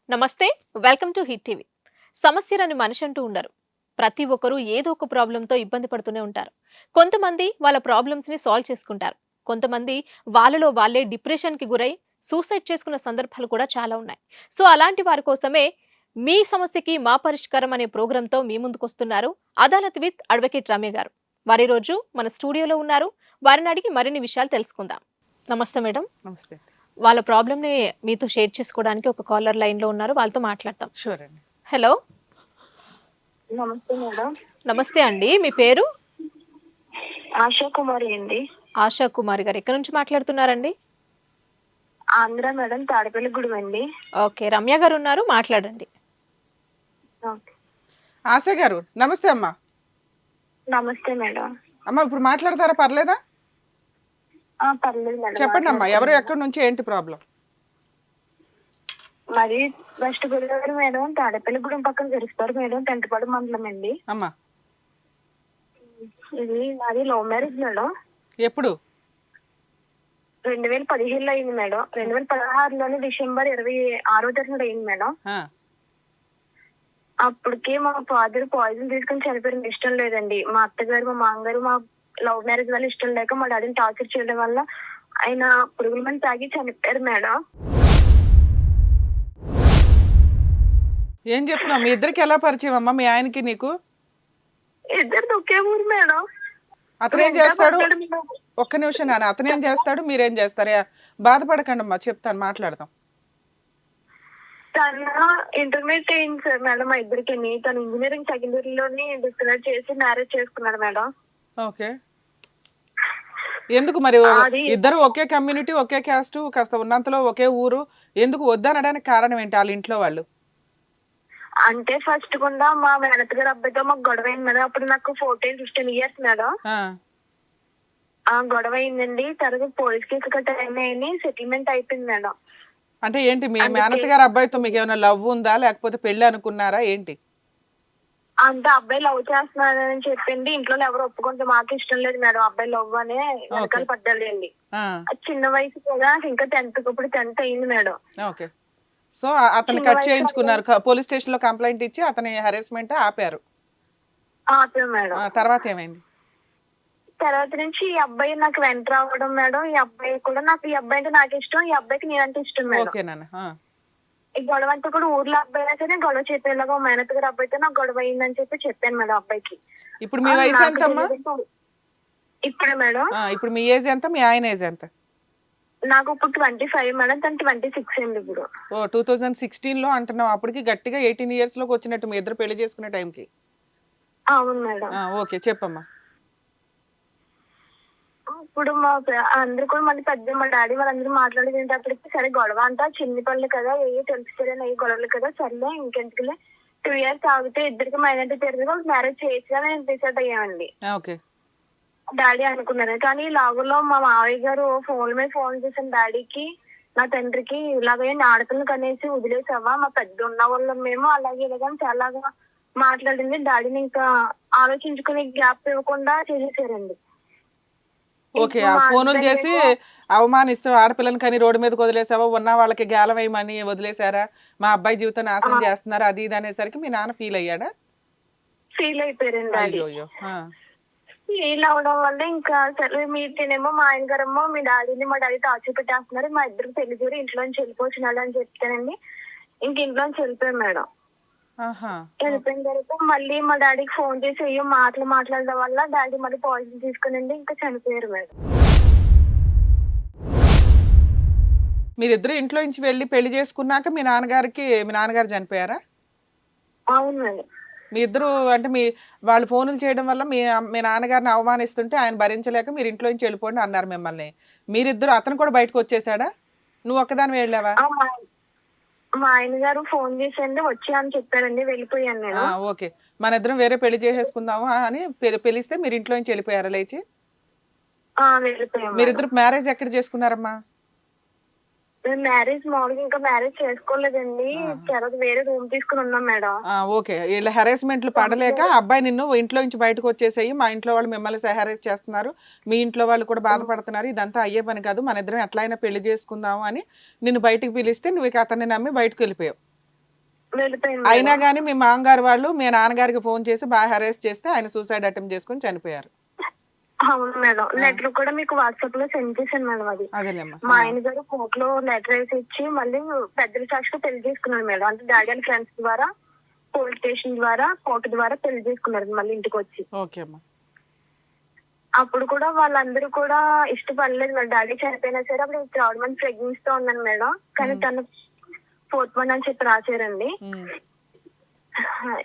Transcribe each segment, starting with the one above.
నమస్తే. Welcome to hit TV. సమస్యలని మనిషి అంటూ ఉండరు. ప్రతి ఒక్కరూ ఏదో ఒక ప్రాబ్లంతో ఇబ్బంది పడుతూనే ఉంటారు. కొంతమంది వాళ్ళ ప్రాబ్లమ్స్ ని సాల్వ్ చేసుకుంటారు. కొంతమంది వాళ్ళలో వాళ్ళే డిప్రెషన్ కి గురై సూసైడ్ చేసుకున్న సందర్భాలు కూడా చాలా ఉన్నాయి. సో అలాంటి వారి కోసమే మీ సమస్యకి మా పరిష్కారం అనే ప్రోగ్రామ్ తో మీ ముందుకు వస్తున్నారు అదాలత్ విత్ అడ్వకేట్ రమ్య గారు. వారి రోజు మన స్టూడియోలో ఉన్నారు. వారిని అడిగి మరిన్ని విషయాలు తెలుసుకుందాం. నమస్తే మేడం. నమస్తే. వాళ్ళ ప్రాబ్లమ్ ని మీతో షేర్ చేసుకోవడానికి ఒక కాలర్ లైన్ లో ఉన్నారు. వాళ్ళతో మాట్లాడతాం. షూర్ అండి. హలో. నమస్తే మేడం. నమస్తే అండి. మీ పేరు? ఆశా కుమారి అండి. ఆశా కుమారి గారు ఎక్కడి నుంచి మాట్లాడుతున్నారండి? ఆంధ్ర మేడం, తాడేపల్లిగూడెం అండి. ఓకే, రమ్య గారు ఉన్నారు, మాట్లాడండి. ఓకే. ఆశ గారు నమస్తే అమ్మా. నమస్తే మేడం. అమ్మ ఇప్పుడు మాట్లాడతారా? పర్లేదా? పర్లేదు మేడం. చెప్పండి అమ్మా, ఎవరు ఎక్కడి నుంచి ఏంటి ప్రాబ్లం? మరి వెస్ట్ గోదావరి మేడం, తాడేపల్లిగూడెం పక్కన గెలుస్తారు మేడం, టెంటపాడు మండలం అండి. అమ్మా ఇది నాది లవ్ మ్యారేజ్ మేడం. ఎప్పుడు? 2015లో అయింది మేడం. 2016లోని డిసెంబర్ 26వ తారీఖున అయింది మేడం. ఆ, అప్పటికే మా ఫాదర్ పాయిజన్ తీసుకుని చనిపోయిన ఇష్టం లేదండి. మా అత్తగారు, మా మామగారు మా లవ్ మ్యారేజ్ వల్ల ఇష్టం లేక మా డాడీని టార్చర్ చేయడం వల్ల ఆయన పురుగుల మంది తాగి చనిపోయారు మేడం. ఏం చెప్తున్నావు? మీ ఇద్దరికి ఎలా పరిచయం అమ్మా, మీ ఆయనకి నీకు? ఇద్దరు ఒకే ఊరు మేడం. అతను ఏం చేస్తాడు? ఒక్క నిమిషం నాన్న, అతను ఏం చేస్తాడు, మీరేం చేస్తారా? బాధపడకండి అమ్మా, చెప్తాను, మాట్లాడదాం. తన ఇంటర్మీడియట్ అయింది సార్ మేడం మా ఇద్దరికి. తను ఇంజనీరింగ్ సెకండ్ ఇయర్ లోని డిస్కనెక్ట్ చేసి మ్యారేజ్ చేసుకున్నాడు మేడం. ఓకే. ఎందుకు మరి అది- ఇద్దరు ఒకే కమ్యూనిటీ, ఒకే క్యాస్ట్, కాస్త ఉన్నంతలో ఒకే ఊరు, ఎందుకు వద్దనడానికి కారణం ఏంటి వాళ్ళ ఇంట్లో వాళ్ళు? అంటే ఫస్ట్ గుండా మా మేనత్ గారి అబ్బాయితో మాకు గొడవ అయింది మేడం. అప్పుడు నాకు 14-15 ఇయర్స్ మేడం. ఆ, ఆ గొడవ అయిందండి. తర్వాత పోలీస్ కేసు గట్రా అయింది, సెటిల్మెంట్ అయిపోయింది మేడం. అంటే ఏంటి, మీ మేనత్త గారి అబ్బాయితో మీకు ఏమైనా లవ్ ఉందా, లేకపోతే పెళ్లి అనుకున్నారా ఏంటి? అంటే అబ్బాయి లవ్ చేస్తున్నాడని చెప్పింది. ఇంట్లో ఎవరు ఒప్పుకుంటే మాకు ఇష్టం లేదు మేడం. అబ్బాయి లవ్ అనే వెనకాల పడ్డాడండి. ఆ, చిన్న వయసు కూడా, ఇంకా 10th ఇప్పుడు 10th అయింది మేడం. ఓకే. సో అతను కట్ చేయించుకున్నారు, పోలీస్ స్టేషన్ లో కంప్లైంట్ ఇచ్చి అతని హెరాస్మెంట్ ఆపారు. ఆపే మేడం. తర్వాత ఏమైంది? తర్వాత నుంచి ఈ అబ్బాయి నాకు వెంట రావడం మేడం. ఈ అబ్బాయి కూడా నాకు, ఈ అబ్బాయి అంటే నాకు ఇష్టం, ఈ అబ్బాయికి నేనంటే ఇష్టం మేడం. ఓకే నాన్న. ఈ గొడవ అంతా కూడా ఊర్లో అబ్బాయి అయినా సరే గొడవ చెప్పేలాగా మేనత్ గారి అబ్బాయితో నాకు గొడవ అయిందని చెప్పాను మేడం అబ్బాయికి. ఇప్పుడు మీ వయసు నాకు ఎంత అమ్మా? తెలియదు. ఇప్పుడే మేడం ఇప్పుడు మీ ఏజ్ ఎంత, మీ ఆయన ఏజ్ ఎంత? నాకు ఇప్పుడు 25 మేడం, తను 26 అండి ఇప్పుడు. 2016 లో అంటున్నావు, అప్పటికి గట్టిగా 18 years లోకి వచ్చినట్టు మీ ఇద్దరు పెళ్లి చేసుకునే టైంకి. అవును మేడం. ఓకే, చెప్పమ్మా. ఇప్పుడు మా అందరూ కూడా మళ్ళీ పెద్ద మా డాడీ వాళ్ళందరూ మాట్లాడేటప్పటికి సరే గొడవ అంతా చిన్ని పనులు కదా, ఏ తెలుసుకోలేని ఏ గొడవలు కదా, సర్లే ఇంకెందుకులే 2 years ఆగితే ఇద్దరికి మైనారిటీ తెలియదు, మ్యారేజ్ చేయొచ్చుగా నేను డిసైడ్ అయ్యామండి. ఓకే. డాడీ అనుకున్నారు. కానీ లాగులో మా మావయ్య గారు ఫోన్ మీద ఫోన్ చేసిన డాడీకి, నా తండ్రికి, ఇలాగే ఆడపిల్లని కనేసి వదిలేసావా, మా పెద్ద ఉన్న వాళ్ళం మేము, అలాగే ఇలాగని చాలా మాట్లాడింది. డాడీని ఇంకా ఆలోచించుకుని గ్యాప్ ఇవ్వకుండా చేసేసారండి. ఓకే, ఆ ఫోనులు చేసి అవమానిస్తూ ఆడపిల్లని కని రోడ్డు మీదకి వదిలేసావా, ఉన్న వాళ్ళకి గేలం వేయమని వదిలేసారా, మా అబ్బాయి జీవితం నాశనం చేస్తున్నారు అది ఇది అనేసరికి మీ నాన్న ఫీల్ అయ్యాడా? ఫీల్ అయిపోయారండి డాడీ. అయ్యో. ఫీల్ అవడం వల్ల ఇంకా సరే మీకేనేమో మా ఆయన గారేమో మీ డాడీని మా డాడీ టార్చర్ పెట్టేస్తున్నారు, మా ఇద్దరికి పెళ్లి చూరి ఇంట్లోంచి వెళ్ళిపోతున్నాడు అని చెప్తానండి. ఇంక ఇంట్లోంచి వెళ్ళిపోయాం మేడం. వెళ్ళిపోయిన తర్వాత మళ్ళీ మా డాడీకి ఫోన్ చేసి అయ్యో మాట్లాడడం వల్ల డాడీ మళ్ళీ పాయిజన్ తీసుకునండి ఇంకా చనిపోయారు మేడం. మీరిద్దరు ఇంట్లో నుంచి వెళ్ళి పెళ్లి చేసుకున్నాక మీ నాన్నగారు చనిపోయారా? అవును మేడం. మీ ఇద్దరు అంటే వాళ్ళు ఫోన్లు చేయడం వల్ల మీ నాన్నగారిని అవమానిస్తుంటే ఆయన భరించలేక మీరు ఇంట్లో నుంచి వెళ్ళిపోండి అన్నారు మిమ్మల్ని. మీరిద్దరు, అతను కూడా బయటకు వచ్చేసాడా, నువ్వు ఒక్కదాని వెళ్ళావా? మా ఆయన గారు ఫోన్ చేసండి వచ్చా అని చెప్పారండి, వెళ్ళిపోయాను నేను. ఓకే, మన ఇద్దరం వేరే పెళ్లి చేసేసుకుందాము అని పిలిస్తే మీరు ఇంట్లో నుంచి వెళ్ళిపోయారా లేచి? వెళ్ళిపోయాం. మీరిద్దరు మ్యారేజ్ ఎక్కడ చేసుకున్నారమ్మా? మ్యారేజ్ మామూలుగా ఇంకా మ్యారేజ్ చేసుకోలేదండి, తర్వాత వేరే రూమ్ తీసుకుని ఉన్నాం మేడం. ఓకే, ఇలా హెరాస్మెంట్లు పడలేక అబ్బాయి నిన్ను ఇంట్లో నుంచి బయటకు వచ్చేసేయి, మా ఇంట్లో వాళ్ళు మిమ్మల్ని హెరాస్ చేస్తున్నారు, మీ ఇంట్లో వాళ్ళు కూడా బాధపడుతున్నారు, ఇదంతా అయ్యే పని కాదు, మన ఇద్దరం ఎట్లయినా పెళ్లి చేసుకుందాము అని నిన్ను బయటకు పిలిస్తే నువ్వు అతన్ని నమ్మి బయటకు వెళ్ళిపోయావు. వెళ్ళిపోయింది అయినా మేడం. గానీ మీ మామగారు వాళ్ళు మీ నాన్నగారికి ఫోన్ చేసి బాగా హెరాస్ చేస్తే ఆయన సూసైడ్ అటెంప్ట్ చేసుకొని చనిపోయారు. అవును మేడం. లెటర్ కూడా మీకు వాట్సాప్ లో సెండ్ చేశాను మేడం అది. అదేలేమ్మా. మా ఆయన గారు కోర్ట్ లో లెటర్ వేసి ఇచ్చి మళ్ళీ పెద్దల సాక్షిగా పెళ్లి చేసుకున్నాడు మేడం. అంటే డాడీ వాళ్ళ ఫ్రెండ్స్ ద్వారా పోలీస్ స్టేషన్ ద్వారా కోర్టు ద్వారా పెళ్లి చేసుకున్నారు మళ్ళీ ఇంటికి వచ్చి. ఓకే అమ్మా. అప్పుడు కూడా వాళ్ళందరూ కూడా ఇష్టపడలేదు మేడం. డాడీ చనిపోయినా సరే అప్పుడు 3rd month ప్రెగ్నెన్సీ తో ఉన్నాను మేడం. కానీ తను 4th month అని చెప్పి రాశారండి.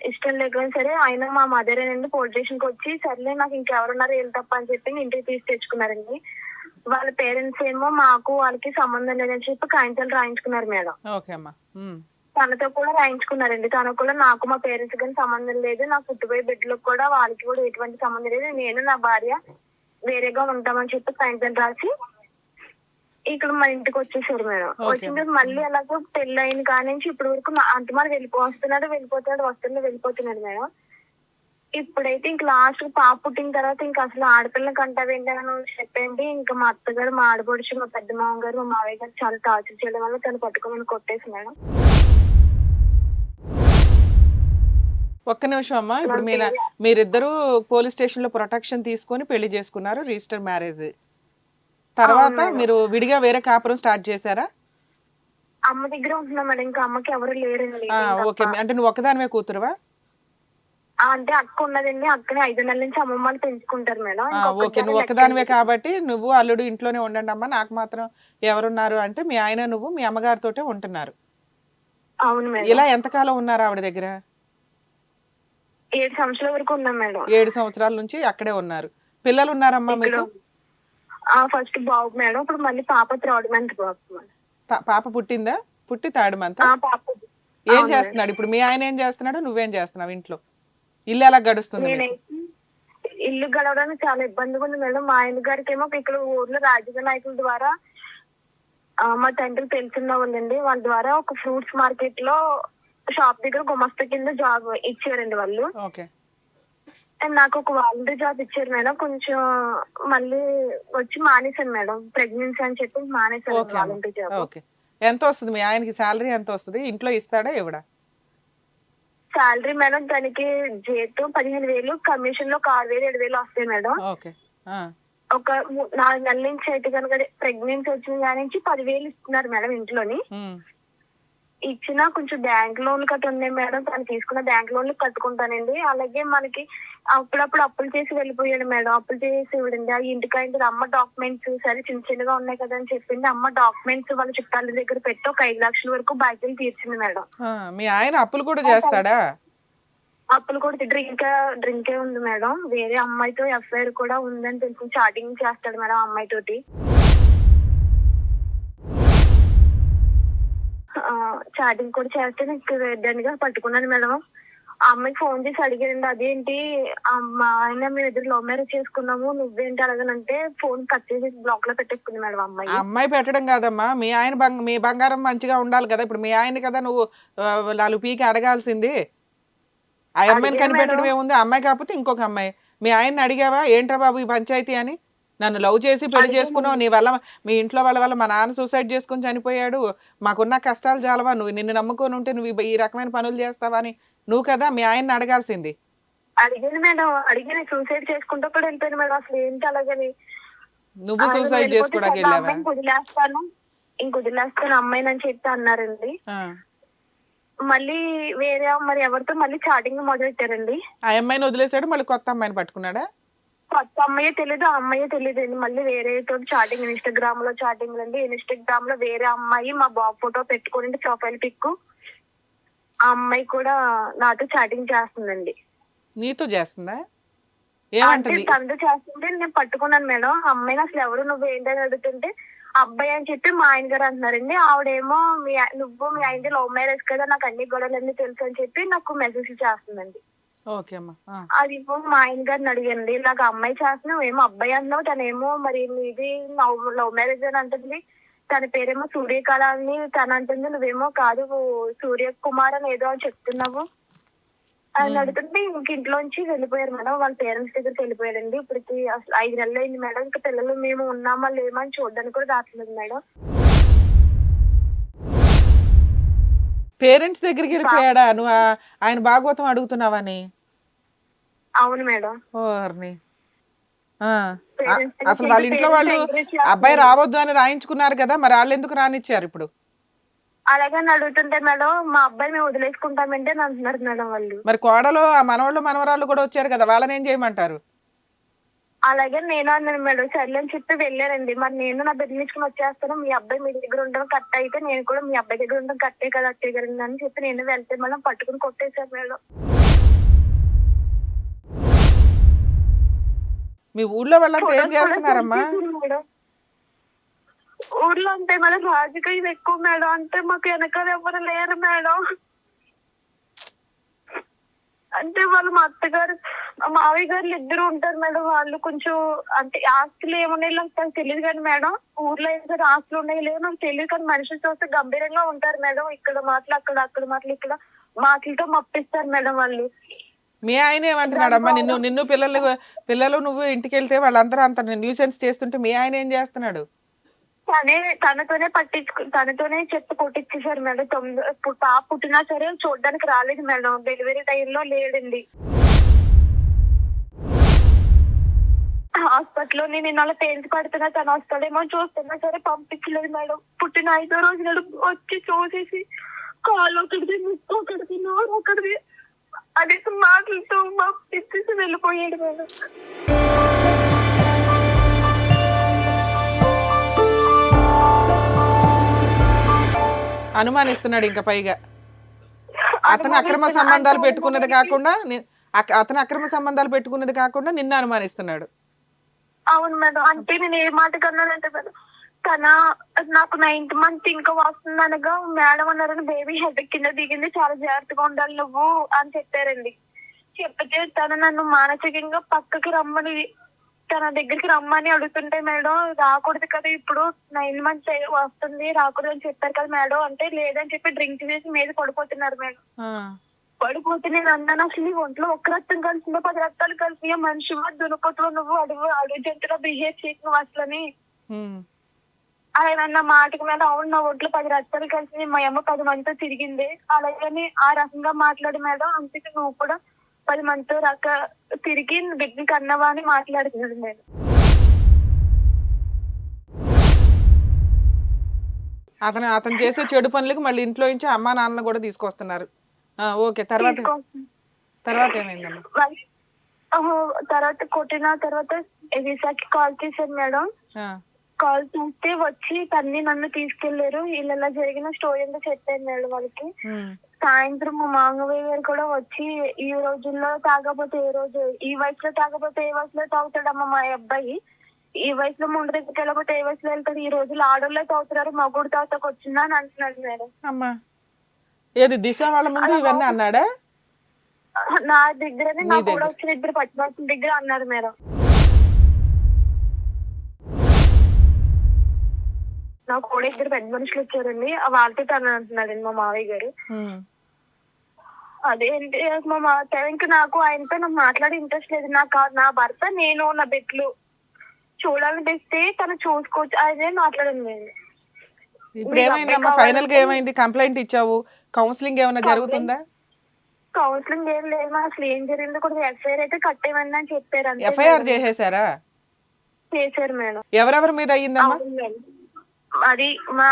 ఇష్టం లేకపోయినా సరే ఆయన మా మదర్ అండి పోలీస్ స్టేషన్ కి వచ్చి సర్లే నాకు ఇంకెవరున్నారు ఏం తప్ప అని చెప్పి ఇంటికి తీసి తెచ్చుకున్నారండి. వాళ్ళ పేరెంట్స్ ఏమో మాకు వాళ్ళకి సంబంధం లేదని చెప్పి కాగితాలు రాయించుకున్నారు మేడం. ఓకే అమ్మా. తనతో కూడా రాయించుకున్నారండి. తనకు కూడా నాకు మా పేరెంట్స్ కానీ సంబంధం లేదు, నా పుట్టిపోయే బిడ్డలకు కూడా వాళ్ళకి కూడా ఎటువంటి సంబంధం లేదు, నేను నా భార్య వేరేగా ఉంటామని చెప్పి కాగితాలు రాసి ఇక్కడ మా ఇంటికి వచ్చేసారు మేడం. వచ్చిన తర్వాత మళ్ళీ అలాగే పెళ్లి అయిన కానించి ఇప్పటి వరకు అంతమారి వస్తున్నాడు వెళ్ళిపోతున్నాడు మేడం. ఇప్పుడైతే ఇంక లాస్ట్ పాప పుట్టిన తర్వాత ఇంకా అసలు ఆడపిల్లని కంటావేంటి అని చెప్పండి. ఇంకా మా అత్తగారు, మా ఆడపడుచు, మా పెద్ద మామ గారు, మా మావయ్య గారు చాలా టార్చర్ చేయడం వల్ల తను పట్టుకోమని కొట్టేసి మేడం. ఒక్క నిమిషం అమ్మా. ఇప్పుడు మీరిద్దరూ పోలీస్ స్టేషన్ లో ప్రొటెక్షన్ తీసుకొని పెళ్లి చేసుకున్నారు, రిజిస్టర్ మ్యారేజ్. తర్వాత మీరు విడిగా వేరే కాపురం స్టార్ట్ చేశారా? అమ్మ దగ్గర ఉంటున్నా మేడం. ఇంకా అమ్మకి ఎవరు లేరండి. ఓకే. అంటే నువ్వు ఒక్కదానివే కూతురువా? అంటే అక్క ఉన్నదండి. అక్కనే 5 నెలల నుంచి అమ్మమ్మ వాళ్ళు పెంచుకుంటారు మేడం. ఓకే. నువ్వు ఒక్కదానివే కాబట్టి నువ్వు అల్లుడు ఇంట్లోనే ఉండండి అమ్మా, నాకు మాత్రం ఎవరున్నారు అంటే మీ ఆయన నువ్వు మీ అమ్మగారితోటే ఉంటున్నారు. అవును మేడం. ఇలా ఎంతకాలం ఉన్నారు ఆవిడ దగ్గర? 7 సంవత్సరాల వరకు ఉన్నాం మేడం. 7 సంవత్సరాల నుంచి అక్కడే ఉన్నారు. పిల్లలు ఉన్నారమ్మా మీకు? ఫస్ట్ బాబు మేడం. ఇప్పుడు మళ్ళీ పాప 3rd month బాబు. పాప పుట్టిందా? పుట్టి 3rd month. పాప ఏం చేస్తున్నాడు ఇప్పుడు? మీ ఆయన ఏం చేస్తున్నాడు, నువ్వేం చేస్తున్నావు ఇంట్లో? ఇల్లు ఎలా గడుస్తుంది? ఇల్లు గడవడానికి చాలా ఇబ్బందిగా ఉంది మేడం. మా ఆయన గారికి ఏమో ఇక్కడ ఊర్లో రాజకీయ నాయకుల ద్వారా మా తండ్రి తెలుసున్న వాళ్ళండి, వాళ్ళ ద్వారా ఒక ఫ్రూట్స్ మార్కెట్ లో షాప్ దగ్గర గుమస్తా కింద జాబ్ ఇచ్చారండి వాళ్ళు. నాకు ఒక వాలంటీర్ జాబ్ ఇచ్చారు మేడం. కొంచెం మళ్ళీ వచ్చి మానేశాను మేడం. ప్రెగ్నెన్సీ అని చెప్పి మానేశాను వాలంటీర్ జాబ్. ఎంత వస్తుంది మీ ఆయనకి శాలరీ? ఎంత వస్తుంది? ఇంట్లో ఇస్తాడా ఇవ్వడా? శాలరీ మేడం దానికి జీతం 15,000, కమిషన్ లో 6,000 7,000 వస్తాయి మేడం. ఒక 4 నెలల నుంచి అయితే కనుక ప్రెగ్నెన్సీ వచ్చిన దాని నుంచి 10,000 ఇస్తున్నారు మేడం ఇంట్లోని. ఇచ్చిన కొంచెం బ్యాంక్ లోన్లు కట్ట ఉన్నాయి మేడం. తను తీసుకున్న బ్యాంక్ లోన్లు కట్టుకుంటానండి. అలాగే మనకి అప్పుడప్పుడు అప్పులు చేసి వెళ్ళిపోయాడు మేడం. అప్పులు చేసి ఇవ్వడండి. ఆ ఇంటికైంది అమ్మ డాక్యుమెంట్స్ సరే చిన్న చిన్నగా ఉన్నాయి కదా అని చెప్పింది. అమ్మ డాక్యుమెంట్స్ వాళ్ళ చుట్టాల దగ్గర పెట్టి ఒక 5 లక్షల వరకు బాధ్యతలు తీర్చింది మేడం. మీ ఆయన అప్పులు కూడా చేస్తాడా? అప్పులు కూడా డ్రింకే ఉంది మేడం. వేరే అమ్మాయితో ఎఫ్ఐఆర్ కూడా ఉందని తెలిసి చాటింగ్ చేస్తాడు మేడం అమ్మాయి తోటి. చాటింగ్ కూడా చేస్తే నీకు దండిగా పట్టుకున్నాను మేడం. ఆ అమ్మాయికి ఫోన్ చేసి అడిగారండి, అదేంటి మా ఆయన మేము ఇద్దరు లవ్ మ్యారేజ్ చేసుకున్నాము, నువ్వేంటి అలాగనంటే ఫోన్ కట్ చేసి బ్లాక్ లో పెట్టేసుకుంది మేడం అమ్మాయి. అమ్మాయి పెట్టడం కాదమ్మా, మీ ఆయన మీ బంగారం మంచిగా ఉండాలి కదా. ఇప్పుడు మీ ఆయన కదా నువ్వు 4 పీకి అడగాల్సింది. ఆ అమ్మాయిని కనిపెట్టడం ఏముంది? అమ్మాయి కాకపోతే ఇంకొక అమ్మాయి. మీ ఆయన్ని అడిగావా ఏంట్రా బాబు ఈ పంచాయతీ అని? నన్ను లవ్ చేసి పెళ్లి చేసుకున్నావు, నీ వల్ల మీ ఇంట్లో వాళ్ళ వల్ల మా నాన్న సూసైడ్ చేసుకుని చనిపోయాడు, మాకున్న కష్టాలు చాలవా, నిన్ను నమ్ముకొని ఉంటే నువ్వు ఈ రకమైన పనులు చేస్తావా అని నువ్వు కదా మీ ఆయన్ని అడగాల్సింది. అడిగింది మేడం. అడిగి సూసైడ్ చేసుకుంటూ కూడా వెళ్ళిపోయింది మేడం. అసలు ఏంటి అలాగని? నువ్వు సూసైడ్ చేసుకోవడానికి వెళ్ళావా? వదిలేస్తాను అమ్మాయిని అని చెప్పి అన్నారండి. మళ్ళీ వేరే మరి ఎవరితో మళ్ళీ చాటింగ్ మొదలెట్టారండి. ఆ అమ్మాయిని వదిలేసాడు, మళ్ళీ కొత్త అమ్మాయిని పట్టుకున్నాడా? కొత్త అమ్మాయే తెలియదు, ఆ అమ్మాయే తెలియదు అండి. మళ్ళీ వేరే తోటి చాటింగ్, ఇన్స్టాగ్రామ్ లో చాటింగ్ అండి. ఇన్స్టాగ్రామ్ లో వేరే అమ్మాయి మా బాబు ఫోటో పెట్టుకుని ప్రొఫైల్ పిక్, ఆ అమ్మాయి కూడా నాతో చాటింగ్ చేస్తుందండి. నీతో చేస్తుందా? తనతో చేస్తుంటే నేను పట్టుకున్నాను మేడం. అమ్మాయిని అసలు ఎవరు నువ్వు ఏంటని అడుగుతుంటే అబ్బాయి అని చెప్పి మా ఆయన గారు అంటున్నారండి. ఆవిడేమో నువ్వు మీ ఆయన లవ్ మ్యారేజ్ కదా, నాకు అన్ని గొడవలన్నీ తెలుసు అని చెప్పి నాకు మెసేజ్ చేస్తుందండి. అది మా ఆయన గారిని అడిగండి, ఇలాగ అమ్మాయి చేస్తున్నావు ఏమో అబ్బాయి అన్నావు, తనేమో మరి మీది లవ్ మ్యారేజ్ అని అంటుంది, తన పేరేమో సూర్యకళ అని తను అంటుంది, నువ్వేమో కాదు సూర్యకుమార్ అని ఏదో అని చెప్తున్నావు అని అడుగుతుంటే ఇంక ఇంట్లోంచి వెళ్ళిపోయారు మేడం. వాళ్ళ పేరెంట్స్ దగ్గరికి వెళ్ళిపోయారండి. ఇప్పటికి అసలు 5 నెలలు అయింది మేడం. ఇంకా పిల్లలు మేము ఉన్నామా లేమా అని చూడడానికి కూడా రావట్లేదు మేడం. పేరెంట్స్ దగ్గరికి వెళ్ళిపోయాడా నువ్వు ఆయన భాగవతం అడుగుతున్నావని? అవును మేడం. ఓర్ని. ఆ, Parents అసలు వాళ్ళ ఇంట్లో వాళ్ళు encourage అబ్బాయి చేస్తున్నారు. రావద్దు అని రాయించుకున్నారు కదా, మరి వాళ్ళు ఎందుకు రానిచ్చారు ఇప్పుడు? అలాగని అడుగుతుంటే మేడం మా అబ్బాయి మేము వదిలేసుకుంటామంటే అని అంటున్నారు మేడం వాళ్ళు. మరి కోడలు ఆ మనవాళ్ళు మనవరాళ్ళు కూడా వచ్చారు కదా, వాళ్ళని ఏం చేయమంటారు? అలాగే నేను అన్నాను మేడం, సర్లే అని చెప్పి వెళ్ళానండి. మరి నేను నా బిడ్డ తీసుకుని వచ్చేస్తాను, మీ అబ్బాయి మీ దగ్గర ఉండడం కరెక్ట్ అయితే నేను కూడా మీ అబ్బాయి దగ్గర ఉండడం కరెక్టే కదా అత్తయ్య గారు అని చెప్పి నేను వెళ్తే మేడం పట్టుకుని కొట్టేశారు మేడం. మీ ఊళ్ళో వాళ్ళంతా ఏం ఫోటోస్ కూడా చేస్తున్నారమ్మా? పంపించారు మేడం. ఊర్లో అంటే మేడం రాజకీయం ఎక్కువ మేడం, అంటే మాకు వెనకాల ఎవరు లేరు మేడం. అంటే వాళ్ళు మా అత్తగారు మా మావయ్య గారు ఇద్దరు ఉంటారు మేడం. వాళ్ళు కొంచెం అంటే ఆస్తులు ఏమున్నాయి నాకు తెలియదు కానీ మేడం, ఊర్లో ఏదో ఆస్తులు ఉన్నాయి లేవు నాకు తెలియదు కానీ మనుషులు చూస్తే గంభీరంగా ఉంటారు మేడం. ఇక్కడ మాటలు అక్కడ మాటలు ఇక్కడ మాటలతో మప్పిస్తారు మేడం వాళ్ళు. మీ ఆయన ఏమంటున్నాడమ్మా? నిన్ను పిల్లలు నువ్వు ఇంటికి వెళ్తే వాళ్ళందరూ అంత న్యూసెన్స్ చేస్తుంటే మీ ఆయన ఏం చేస్తున్నాడు? తనతోనే చెప్పి కొట్టించేశారు మేడం. పాప పుట్టినా సరే చూడడానికి రాలేదు మేడం, డెలివరీ టైంలో లేడండి. హాస్పిటల్లో నేను అలా తేల్చి పడుతున్నా తను వస్తాడేమో చూస్తున్నా సరే పంపించలేదు మేడం. పుట్టిన 5వ రోజు నాడు వచ్చి చూసేసి కాలు ఒకటిది ముక్కు ఒకటిది నోరు ఒకటిది అదే మాటలతో పంపించేసి వెళ్ళిపోయాడు మేడం. అనుమానిస్తున్నాడు ఇంకా పైగా. అతను అక్రమ సంబంధాలు పెట్టుకున్నది కాకుండా నిన్ను అనుమానిస్తున్నాడు. అవును మేడం. అంటే నేను ఏ మాట కన్నానంటే మేడం, తన నాకు 9th month ఇంకా వస్తుంది అనగా మేడం అన్నారని బేబీ హెడ్ కింద దిగింది, చాలా జాగ్రత్తగా ఉండాలి నువ్వు అని చెప్పారండి. చెప్తే తను నన్ను మానసికంగా పక్కకి రమ్మని తన దగ్గరికి రమ్మని అడుగుతుంటే మేడం రాకూడదు కదా, ఇప్పుడు 9 months వస్తుంది రాకూడదు అని చెప్పారు కదా మేడం అంటే లేదని చెప్పి డ్రింక్ చేసి మీద పడిపోతున్నారు మేడం. పడిపోతే నేను అన్నాను అసలు నీ ఒంట్లో ఒక్క రక్తం కలిసిందో 10 రక్తాలు కలిసి మనిషి దునపోతులో నువ్వు అడుగు జంతువులో బిహేవ్ చేసి నువ్వు అసలని ఆయన అన్న మాటకి మీద అవును నా ఒంట్లో 10 రక్తాలు కలిసి మా అమ్మ 10 మందితో తిరిగింది అలాగని ఆ రకంగా మాట్లాడి మేడం, అందుకే నువ్వు కూడా 10 మందితో తిరిగి బిడ్డని కన్నవా అని మాట్లాడుతున్నాడు మేడం. అతను చేసే చెడు పనులకు మళ్ళీ ఇంట్లో నుంచి అమ్మా నాన్న కూడా తీసుకొస్తున్నారు. ఓకే, తర్వాత ఏమైందమ్మా? తర్వాత కొట్టిన తర్వాత విశాఖకి కాల్ చేశారు మేడం. కాల్ చేస్తే వచ్చి తన్ని నన్ను తీసుకెళ్లారు. ఇలా జరిగిన స్టోరీ అంతా చెప్పాను మేడం వాళ్ళకి. సాయంత్రం మా మామయ్య గారు కూడా వచ్చి ఈ రోజుల్లో తాగకపోతే ఏ రోజు, ఈ వయసులో తాగకపోతే ఏ వయసులో తాగుతాడమ్మా మా అబ్బాయి, ఈ వయసులో ముందు దగ్గరికి వెళ్ళకపోతే ఏ వయసులో వెళ్తాడు, ఈ రోజుల్లో ఆడోళ్ళే తాగుతున్నారు మగుడు తాగుతాకు వచ్చిందా అని అంటున్నాడు మేడం. అమ్మా ఏది దిశ వాళ్ళ ముందు ఇవన్నీ అన్నాడా? నా దగ్గరనే నా కూడా వచ్చిన 2 పట్టుబడుతున్న దగ్గర అన్నాడు మేడం. నాకు కూడా 2 పెద్ద మనుషులు వచ్చారండి, వాళ్ళతో తను అంటున్నాడండి మా మావయ్య గారు. అదేంటి మా ఇంకా నాకు ఆయనతో నాకు మాట్లాడే ఇంట్రెస్ట్ లేదు. నా భర్త నేను నా బిడ్డలు చూడాలనిపిస్తే తను చూసుకోవచ్చు అదే మాట్లాడండి నేను. ఇప్పుడు ఏమైందమ్మా? ఫైనల్ గా ఏమైంది? కంప్లైంట్ ఇచ్చావు, కౌన్సిలింగ్ ఏమైనా జరుగుతుందా? కౌన్సిలింగ్ ఏం లేదు, అసలు ఏం జరిగిందో కూడా ఎఫ్ఐఆర్ అయితే కట్టేయమని అని చెప్పారు. ఎఫ్ఐఆర్ చేసేసారా? చేశారు మేడం. ఎవరెవరి మీద అయ్యిందమ్మా? అది మా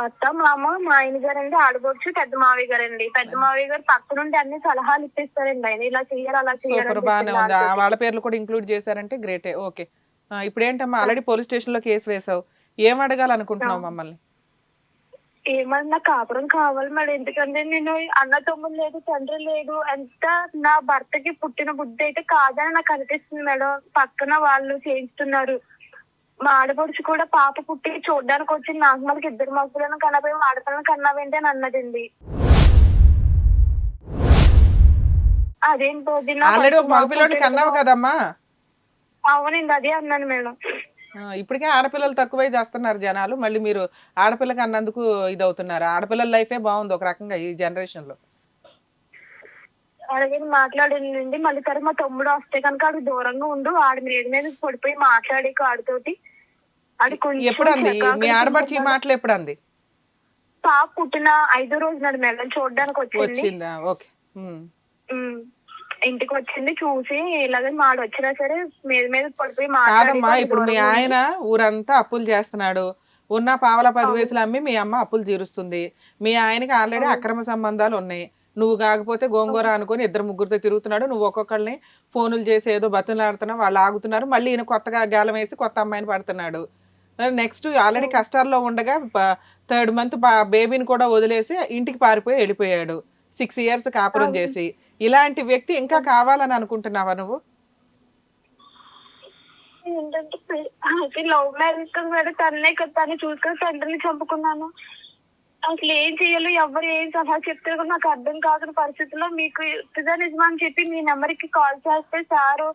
అత్త మామ మా ఆయన గారండి, ఆడబొడుచు పెద్ద మావయ్య గారండి. పెద్ద మావయ్య గారు పక్క నుండి అన్ని సలహాలు ఇప్పిస్తారండి, ఆయన ఇలా చెయ్యాలి అలా సూపర్, బాగానే ఉంది. వాళ్ళ పేర్లు కూడా ఇంక్లూడ్ చేశారంటే గ్రేటే. ఓకే, ఇప్పుడు ఏంటమ్మా ఆల్రెడీ పోలీస్ స్టేషన్ లో కేసు వేసావు, ఏం అడగాలనుకుంటున్నావు మమ్మల్ని? ఏమన్నా కాపురం కావాలి మేడం, ఎందుకంటే నేను అన్న తమ్ముడు లేదు తండ్రి లేదు, ఎంత నా భర్తకి పుట్టిన బుద్ధి అయితే కాదని నాకు అనిపిస్తుంది మేడం. పక్కన వాళ్ళు చేయిస్తున్నారు. మా ఆడపడుచు కూడా పాప పుట్టి చూడడానికి వచ్చి నాకు మనకి 2 మగపిల్లలను కనపోయి ఆడపిల్లని కన్నావేంటి అని అన్నదండి. అదేంటో ఆల్రెడీ ఒక మగపిల్లని కన్నావు కదమ్మా? అవునండి, అదే అన్నాను మేడం. ఇప్పటికే ఆడపిల్లలు తక్కువై చేస్తున్నారు జనాలు, మళ్ళీ మీరు ఆడపిల్లకి అన్నందుకు ఇది అవుతున్నారు. ఆడపిల్లల లైఫే బాగుంది ఒక రకంగా ఈ జనరేషన్ లో. అలాగే మాట్లాడిందండి. మళ్ళీ సరే మా తమ్ముడు వస్తే కనుక ఆడికి దూరంగా ఉండు, ఆడి మీద పడిపోయి మాట్లాడి ఆడితోటి అది ఎప్పుడు అంది మీ ఆడపడిచి ఈ మాటలు? ఎప్పుడు అంది? పాప పుట్టిన 5వ రోజు నాడు మేడం చూడడానికి వచ్చింది. వచ్చిందా? ఓకే. ఉమ్. ఇంటికి వచ్చింది, చూసి ఇలాగే మాడు వచ్చినా సరే మీద మీద పడిపోయి కాదమ్మా, మాట్లాడి ఇప్పుడు మీ దూరంగా ఆయన ఊరంతా అప్పులు చేస్తున్నాడు, ఉన్న పావల 10 అవును. పైసలు అమ్మి మీ అమ్మ అప్పులు తీరుస్తుంది. మీ ఆయనకి ఆల్రెడీ అవును. అక్రమ సంబంధాలు ఉన్నాయి. నువ్వు కాకపోతే గోంగూర అవును. అనుకొని 2 ముగ్గురితో తిరుగుతున్నాడు. నువ్వు ఒక్కొక్కరిని ఫోనులు చేసి ఏదో బతులాడుతున్నావు, వాళ్ళు ఆగుతున్నారు. మళ్ళీ ఈయన కొత్తగా గాలం వేసి కొత్త అమ్మాయిని పడుతున్నాడు. నెక్స్ట్ ఆల్రెడీ అవును. కష్టాల్లో ఉండగా 3rd మంత్ బేబీని కూడా వదిలేసి ఇంటికి పారిపోయి వెళ్ళిపోయాడు 6 ఇయర్స్ కాపురం అవును. చేసి. ఇలాంటి వ్యక్తి ఇంకా కావాలని అనుకుంటున్నావా నువ్వు? ఏంటంటే లవ్ మ్యారేజ్ కదా మేడం, తన్నే కదా, తను చూసుకొని తండ్రిని చంపుకున్నాను. అసలు ఏం చేయాలో ఎవరు ఏం సలహా చెప్తారో కూడా నాకు అర్థం కాని పరిస్థితుల్లో మీకు ఇదా నిజమా అని చెప్పి మీ నెంబర్ కి కాల్ చేస్తే సారు